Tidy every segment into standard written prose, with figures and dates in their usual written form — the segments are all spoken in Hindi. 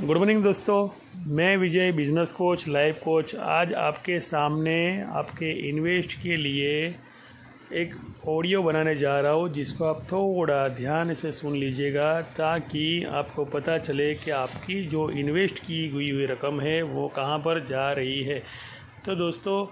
गुड मॉर्निंग दोस्तों, मैं विजय बिजनेस कोच लाइफ कोच आज आपके सामने आपके इन्वेस्ट के लिए एक ऑडियो बनाने जा रहा हूँ, जिसको आप थोड़ा ध्यान से सुन लीजिएगा ताकि आपको पता चले कि आपकी जो इन्वेस्ट की हुई रकम है वो कहाँ पर जा रही है। तो दोस्तों,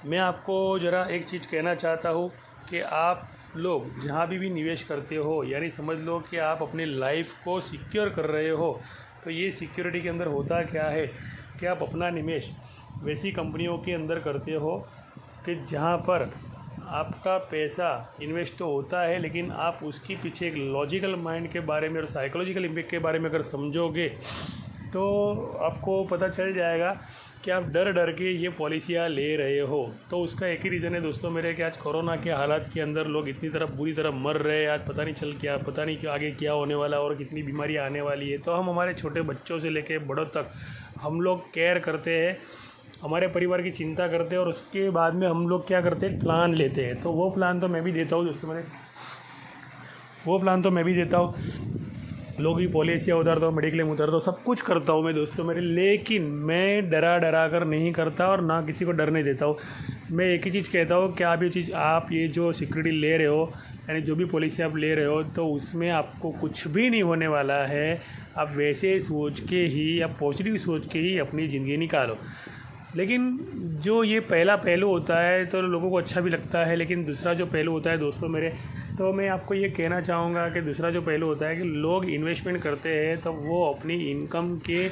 मैं आपको ज़रा एक चीज़ कहना चाहता हूँ कि आप लोग जहाँ भी निवेश करते हो, यानी समझ लो कि आप अपनी लाइफ को सिक्योर कर रहे हो, तो ये सिक्योरिटी के अंदर होता क्या है कि आप अपना निवेश वैसी कंपनियों के अंदर करते हो कि जहाँ पर आपका पैसा इन्वेस्ट तो होता है, लेकिन आप उसके पीछे एक लॉजिकल माइंड के बारे में और साइकोलॉजिकल इम्पैक्ट के बारे में अगर समझोगे तो आपको पता चल जाएगा कि आप डर डर के ये पॉलिसियाँ ले रहे हो। तो उसका एक ही रीज़न है दोस्तों मेरे कि आज कोरोना के हालात के अंदर लोग इतनी तरह बुरी तरह मर रहे हैं। आज पता नहीं कि आगे क्या होने वाला और कितनी बीमारी आने वाली है। तो हम हमारे छोटे बच्चों से लेके बड़ों तक हम लोग केयर करते हैं, हमारे परिवार की चिंता करते हैं और उसके बाद में हम लोग क्या करते हैं, प्लान लेते हैं। तो वो प्लान तो मैं भी देता हूँ दोस्तों लोग भी पॉलिसियाँ उतारता हूँ, मेडिक्लेम उतारता हूँ, सब कुछ करता हूँ मैं दोस्तों मेरे, लेकिन मैं डरा कर नहीं करता और ना किसी को डरने देता हूँ। मैं एक ही चीज़ कहता हूँ कि आप ये जो सिक्योरिटी ले रहे हो, यानी जो भी पॉलिसी आप ले रहे हो, तो उसमें आपको कुछ भी नहीं होने वाला है। आप वैसे सोच के ही, आप पॉजिटिव सोच के ही अपनी ज़िंदगी निकालो। लेकिन जो ये पहला पहलू होता है तो लोगों को अच्छा भी लगता है, लेकिन दूसरा जो पहलू होता है दोस्तों मेरे, तो मैं आपको ये कहना चाहूँगा कि दूसरा जो पहलू होता है कि लोग इन्वेस्टमेंट करते हैं तो वो अपनी इनकम के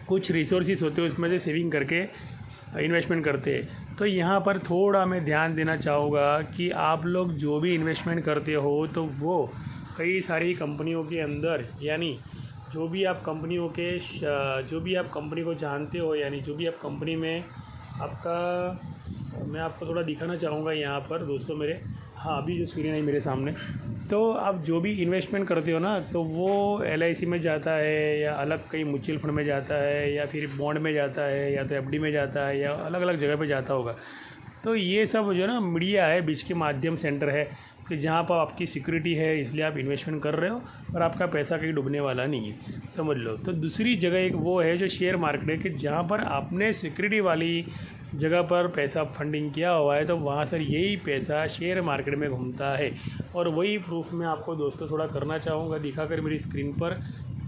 कुछ रिसोर्सेज होते हैं उसमें से सेविंग करके इन्वेस्टमेंट करते हैं। तो यहाँ पर थोड़ा मैं ध्यान देना चाहूँगा कि आप लोग जो भी इन्वेस्टमेंट करते हो तो वो कई सारी कंपनियों के अंदर, यानी जो भी आप कंपनी को जानते हो, यानी जो भी आप कंपनी में मैं आपको थोड़ा दिखाना चाहूँगा यहाँ पर दोस्तों मेरे। हाँ, अभी जो स्क्रीन है मेरे सामने, तो आप जो भी इन्वेस्टमेंट करते हो ना, तो वो LIC में जाता है या अलग कहीं म्यूचुअल फंड में जाता है या फिर बॉन्ड में जाता है या तो FD में जाता है या अलग अलग जगह पे जाता होगा। तो ये सब जो ना मीडिया है, बीच के माध्यम सेंटर है कि जहाँ पर आपकी सिक्योरिटी है, इसलिए आप इन्वेस्टमेंट कर रहे हो और आपका पैसा कहीं डूबने वाला नहीं है, समझ लो। तो दूसरी जगह एक वो है जो शेयर मार्केट है कि जहाँ पर आपने सिक्योरिटी वाली जगह पर पैसा फंडिंग किया हुआ है, तो वहाँ से यही पैसा शेयर मार्केट में घूमता है। और वही प्रूफ मैं आपको दोस्तों थोड़ा करना चाहूँगा दिखाकर मेरी स्क्रीन पर,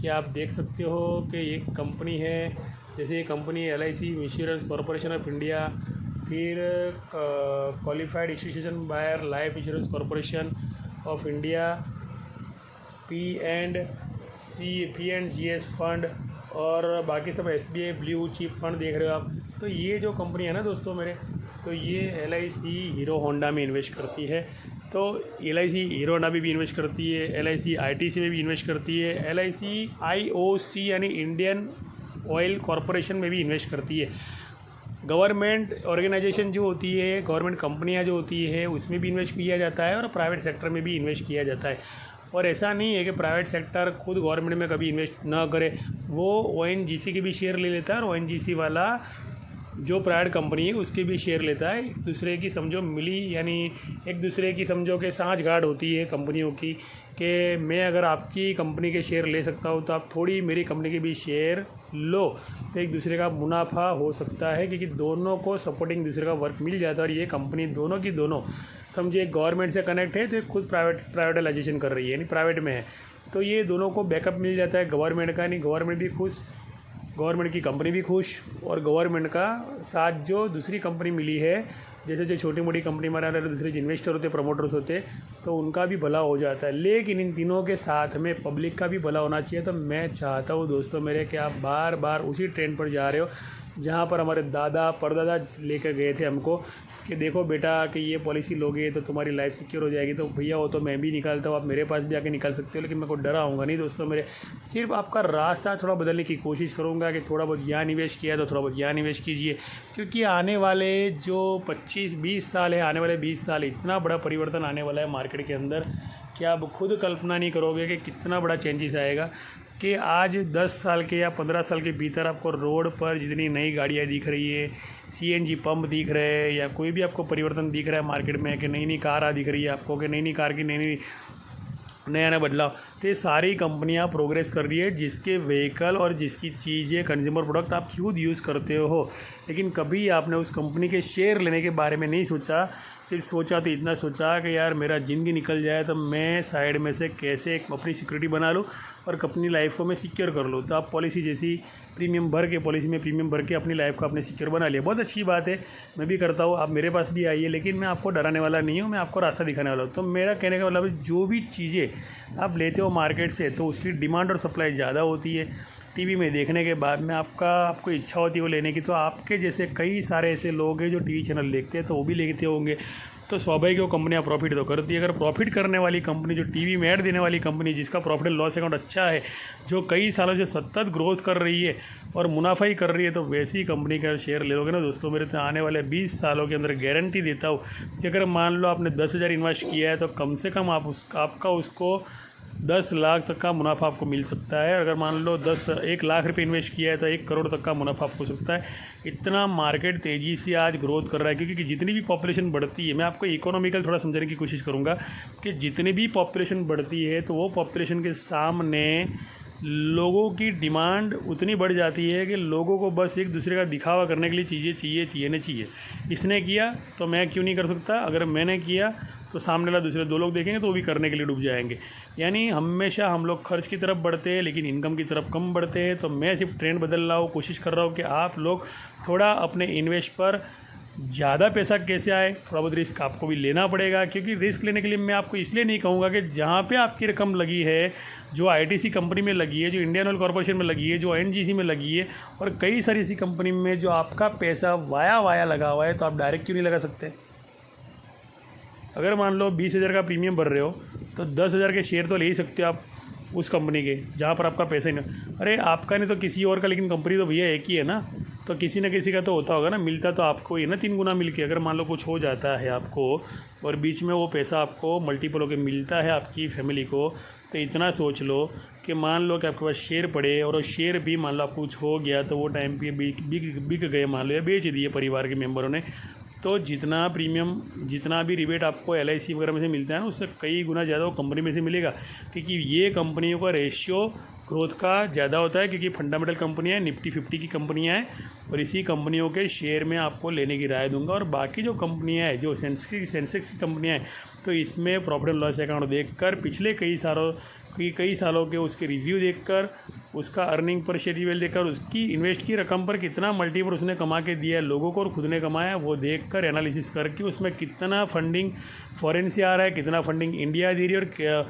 कि आप देख सकते हो कि एक कंपनी है, जैसे ये company LIC insurance corporation of India, फिर qualified institution buyer life insurance corporation of India, P&GS fund और बाकी सब SBI ब्लू चिप फंड देख रहे हो आप। तो ये जो कंपनी है ना दोस्तों मेरे, तो ये LIC हीरो होंडा में इन्वेस्ट करती है। तो LIC हीरो होंडा में भी इन्वेस्ट करती है, LIC ITC में भी इन्वेस्ट करती है, LIC IOC यानी इंडियन ऑयल कॉरपोरेशन में भी इन्वेस्ट करती है। गवर्नमेंट ऑर्गेनाइजेशन जो होती है, गवर्नमेंट कंपनियां जो होती है, उसमें भी इन्वेस्ट किया जाता है और प्राइवेट सेक्टर में भी इन्वेस्ट किया जाता है। और ऐसा नहीं है कि प्राइवेट सेक्टर खुद गवर्नमेंट में कभी इन्वेस्ट ना करे, वो ONGC के भी शेयर ले लेता है और ONGC वाला जो प्राइवेट कंपनी है उसके भी शेयर लेता है। एक दूसरे की समझो कि साँझगांठ होती है कंपनियों की, कि मैं अगर आपकी कंपनी के शेयर ले सकता हूँ तो आप थोड़ी मेरी कंपनी के भी शेयर लो, तो एक दूसरे का मुनाफा हो सकता है, क्योंकि दोनों को सपोर्टिंग दूसरे का वर्क मिल जाता है। और ये कंपनी दोनों की दोनों समझिए गवर्नमेंट से कनेक्ट है, तो खुद प्राइवेटाइजेशन कर रही है, यानी प्राइवेट में है, तो ये दोनों को बैकअप मिल जाता है गवर्नमेंट का। नहीं, गवर्नमेंट भी खुश, गवर्नमेंट की कंपनी भी खुश, और गवर्नमेंट का साथ जो दूसरी कंपनी मिली है, जैसे जो छोटी मोटी कंपनी में दूसरे जो इन्वेस्टर होते, प्रमोटर्स होते, तो उनका भी भला हो जाता है। लेकिन इन तीनों के साथ में पब्लिक का भी भला होना चाहिए। तो मैं चाहता हूँ दोस्तों मेरे कि आप बार बार उसी ट्रेंड पर जा रहे हो जहाँ पर हमारे दादा परदादा लेकर गए थे हमको, कि देखो बेटा कि ये पॉलिसी लोगे तो तुम्हारी लाइफ सिक्योर हो जाएगी। तो भैया वो तो मैं भी निकालता हूँ, आप मेरे पास भी आके निकाल सकते हो, लेकिन मैं को डराऊँगा नहीं दोस्तों मेरे। सिर्फ आपका रास्ता थोड़ा बदलने की कोशिश करूँगा कि थोड़ा बहुत यहाँ निवेश किया तो थोड़ा बहुत यहाँ निवेश कीजिए, क्योंकि आने वाले जो 25-20 साल है, आने वाले 20 साल इतना बड़ा परिवर्तन आने वाला है मार्केट के अंदर कि आप खुद कल्पना नहीं करोगे कि कितना बड़ा चेंजेस आएगा। कि आज 10 साल के या 15 साल के भीतर आपको रोड पर जितनी नई गाड़ियाँ दिख रही है, CNG पंप दिख रहे हैं, या कोई भी आपको परिवर्तन दिख रहा है मार्केट में, कि नई नई कार दिख रही है आपको, कि नई नई कार की नई नई नया नया बदलाव। तो ये सारी कंपनियां प्रोग्रेस कर रही है, जिसके व्हीकल और जिसकी चीज़ें कंज्यूमर प्रोडक्ट आप खुद यूज़ करते हो, लेकिन कभी आपने उस कंपनी के शेयर लेने के बारे में नहीं सोचा। सिर्फ सोचा तो इतना सोचा कि यार मेरा ज़िंदगी निकल जाए तो मैं साइड में से कैसे एक अपनी सिक्योरिटी बना लूँ और अपनी लाइफ को मैं सिक्योर कर लूँ। तो आप पॉलिसी जैसी पॉलिसी में प्रीमियम भर के अपनी लाइफ को आपने सिक्योर बना लिया, बहुत अच्छी बात है। मैं भी करता हूँ, आप मेरे पास भी आइए, लेकिन मैं आपको डराने वाला नहीं हूँ, मैं आपको रास्ता दिखाने वाला हूँ। तो मेरा कहने का मतलब जो भी चीज़ें आप लेते हो मार्केट से, तो उसकी डिमांड और सप्लाई ज़्यादा होती है। टीवी में देखने के बाद में आपको इच्छा होती है वो लेने की, तो आपके जैसे कई सारे ऐसे लोग हैं जो टीवी चैनल देखते हैं, तो वो भी लेते होंगे। तो स्वाभाविक वो कंपनियां प्रॉफिट तो करती है। अगर प्रॉफिट करने वाली कंपनी, जो टीवी में ऐड देने वाली कंपनी, जिसका प्रॉफिट एंड लॉस अकाउंट अच्छा है, जो कई सालों से सतत ग्रोथ कर रही है और मुनाफा ही कर रही है, तो वैसी कंपनी का शेयर ले लोगे ना दोस्तों, मेरे तो आने वाले 20 सालों के अंदर गारंटी देता हूँ कि अगर मान लो आपने 10,000 इन्वेस्ट किया है, तो कम से कम आपका उसको 10 लाख तक का मुनाफा आपको मिल सकता है। अगर मान लो 1 लाख रुपये इन्वेस्ट किया है तो 1 करोड़ तक का मुनाफा आपको हो सकता है। इतना मार्केट तेज़ी से आज ग्रोथ कर रहा है, क्योंकि जितनी भी पॉपुलेशन बढ़ती है, मैं आपको इकोनॉमिकल थोड़ा समझाने की कोशिश करूँगा कि जितनी भी पॉपुलेशन बढ़ती है, तो वो पॉपुलेशन के सामने लोगों की डिमांड उतनी बढ़ जाती है कि लोगों को बस एक दूसरे का दिखावा करने के लिए चीज़ें चाहिए। इसने किया तो मैं क्यों नहीं कर सकता, अगर मैंने किया तो सामने वाला दूसरे 2 लोग देखेंगे तो वो भी करने के लिए डूब जाएंगे। यानी हमेशा हम लोग खर्च की तरफ बढ़ते हैं, लेकिन इनकम की तरफ कम बढ़ते हैं। तो मैं सिर्फ ट्रेंड बदल रहा हूँ, कोशिश कर रहा हूँ कि आप लोग थोड़ा अपने इन्वेस्ट पर ज़्यादा पैसा कैसे आए, थोड़ा बहुत रिस्क आपको भी लेना पड़ेगा। क्योंकि रिस्क लेने के लिए मैं आपको इसलिए नहीं कहूँगा कि जहाँ पे आपकी रकम लगी है, जो आईटीसी कंपनी में लगी है, जो इंडियन ऑयल कॉर्पोरेशन में लगी है, जो एनजीसी में लगी है, और कई सारी ऐसी कंपनी में जो आपका पैसा वाया लगा हुआ है, तो आप डायरेक्ट क्यों नहीं लगा सकते। अगर मान लो 20,000 का प्रीमियम भर रहे हो, तो 10,000 के शेयर तो ले ही सकते हो आप उस कंपनी के जहाँ पर आपका पैसा ही नहीं। अरे आपका नहीं तो किसी और का, लेकिन कंपनी तो भैया एक ही है ना, तो किसी न किसी का तो होता होगा ना, मिलता तो आपको ही ना 3 गुना मिल के। अगर मान लो कुछ हो जाता है आपको और बीच में वो पैसा आपको मल्टीपल होकर मिलता है आपकी फैमिली को, तो इतना सोच लो कि मान लो कि आपके पास शेयर पड़े और वो शेयर भी मान लो आपको कुछ हो गया, तो वो टाइम पे बिक गए, मान लो या बेच दिए परिवार के मेम्बरों ने, तो जितना प्रीमियम, जितना भी रिबेट आपको LIC वगैरह में से मिलता है ना, उससे कई गुना ज़्यादा वो कंपनी में से मिलेगा। क्योंकि ये कंपनियों का रेशियो ग्रोथ का ज़्यादा होता है, क्योंकि फंडामेंटल कंपनियाँ हैं, निफ्टी 50 की कंपनियाँ हैं, और इसी कंपनियों के शेयर में आपको लेने की राय दूंगा। और बाकी जो कंपनियाँ हैं, जो सेंसेक्स की कंपनियाँ हैं, तो इसमें प्रॉफिट एंड लॉस अकाउंट देखकर, पिछले कई सालों के उसके रिव्यू देखकर, उसका अर्निंग पर शेयर रिव्यू देखकर, उसकी इन्वेस्ट की रकम पर कितना मल्टीपल उसने कमा के दिया है लोगों को और खुद ने कमाया, वो देखकर एनालिसिस करके उसमें कितना फंडिंग फॉरेन से आ रहा है, कितना फंडिंग इंडिया दे रही है, और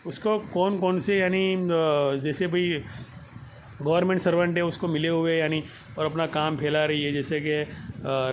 उसको कौन से, यानी जैसे भाई गवर्नमेंट सर्वेंट है उसको मिले हुए, यानी और अपना काम फैला रही है, जैसे कि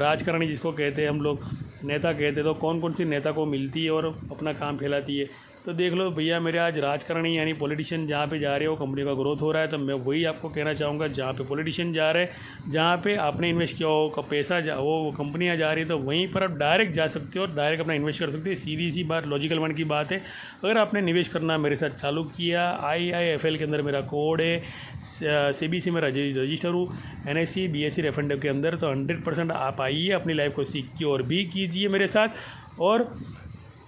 राजकारणी जिसको कहते हैं हम लोग, नेता कहते हैं, तो कौन सी नेता को मिलती है और अपना काम फैलाती है। तो देख लो भैया, मेरे आज राजकारणी यानी पॉलिटिशियन जहाँ पे जा रहे हो, कंपनी का ग्रोथ हो रहा है, तो मैं वही आपको कहना चाहूँगा, जहाँ पे पॉलिटिशियन जा रहे हैं, जहाँ पे आपने इन्वेस्ट किया हो पैसा वो कंपनियाँ जा रही है, तो वहीं पर आप डायरेक्ट जा सकते हो और डायरेक्ट अपना इन्वेस्ट कर सकते हो। सीधी सी बात, लॉजिकल वन की बात है। अगर आपने निवेश करना मेरे साथ चालू किया, IIFL के अंदर मेरा कोड है, CBC में रजिस्टर हूँ, NSE BSE रेफरेंडम के अंदर, तो 100% आप आइए, अपनी लाइफ को सिक्योर भी कीजिए मेरे साथ, और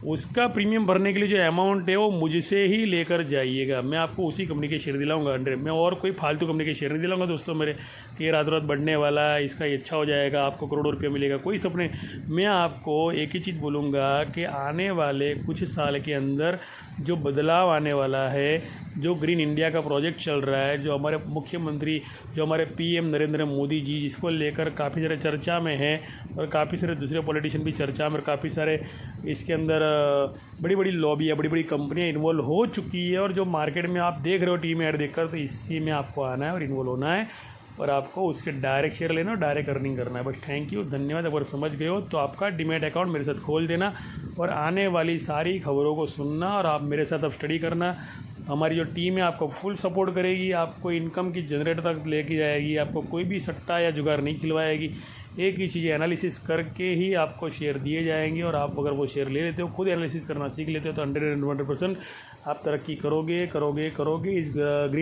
उसका प्रीमियम भरने के लिए जो अमाउंट है वो मुझसे ही लेकर जाइएगा। मैं आपको उसी कंपनी के शेयर दिलाऊंगा 100। मैं और कोई फालतू कंपनी के शेयर नहीं दिलाऊंगा दोस्तों मेरे, कि ये रात बढ़ने वाला है, इसका ये अच्छा हो जाएगा, आपको करोड़ों रुपये मिलेगा, कोई सपने। मैं आपको एक ही चीज़ बोलूँगा कि आने वाले कुछ साल के अंदर जो बदलाव आने वाला है, जो ग्रीन इंडिया का प्रोजेक्ट चल रहा है, जो हमारे मुख्यमंत्री, जो हमारे PM नरेंद्र मोदी जी, जिसको लेकर काफ़ी सारे चर्चा में हैं, और काफ़ी सारे दूसरे पॉलिटिशियन भी चर्चा में, और काफ़ी सारे इसके अंदर बड़ी बड़ी लॉबी या बड़ी बड़ी कंपनियां इन्वॉल्व हो चुकी है। और जो मार्केट में आप देख रहे हो टीम ऐड देखकर, तो इसी में आपको आना है और इन्वॉल्व होना है, और आपको उसके डायरेक्ट शेयर लेना और डायरेक्ट अर्निंग करना है। बस थैंक यू, धन्यवाद। अगर समझ गए हो तो आपका डीमैट अकाउंट मेरे साथ खोल देना और आने वाली सारी खबरों को सुनना, और आप मेरे साथ अब स्टडी करना। हमारी जो टीम है आपको फुल सपोर्ट करेगी, आपको इनकम की जनरेटर तक लेके जाएगी, आपको कोई भी सट्टा या जुगाड़ नहीं खिलवाएगी। एक ही चीज़ एनालिसिस करके ही आपको शेयर दिए जाएंगे, और आप अगर वो शेयर ले लेते हो, खुद एनालिसिस करना सीख लेते हो, तो 100% आप तरक्की करोगे इस ग्रीन